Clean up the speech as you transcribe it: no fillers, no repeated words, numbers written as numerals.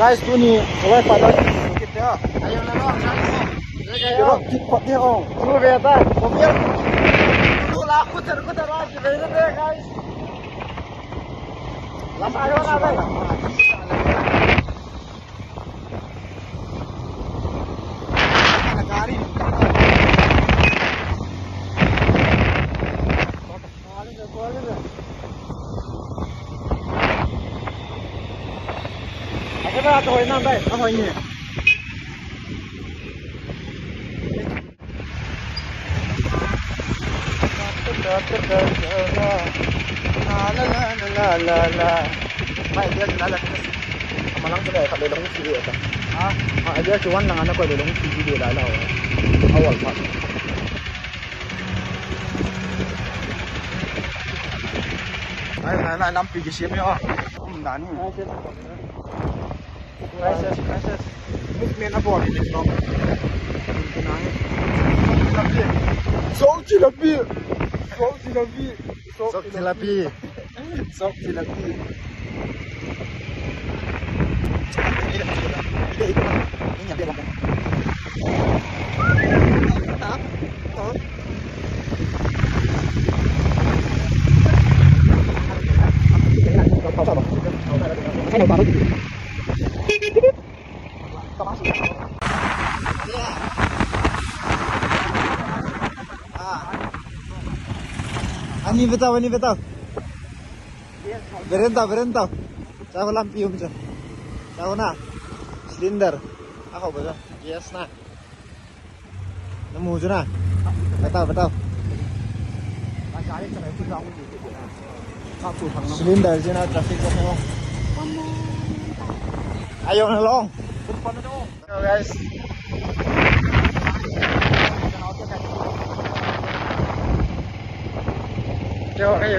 Guys, tu ni, awak pada kita. Ayaw na lang, sabi mo. Pero kit dia oh. True beta. Mobil. Wala ako tar guys. Lama ayaw na ba? Nagari. Ako na ato hoy nang bay. Ako ni. La. May dia lala. Malang sudah kalau dong video ata. Dia cuman lang anak ko dong video lala. Awal pa. Ay, lampi gisim yo. Dani. Gracias. Movement aboard ini dong. Sok tilapi. Ini betul. Berentau. Saya lampi umca. Tahu na. Silinder. Ako ba? Yes na. Nemu na. Betul. Silinder na traffic ko mo. Ayaw na long. Hello guys. Yo, hey,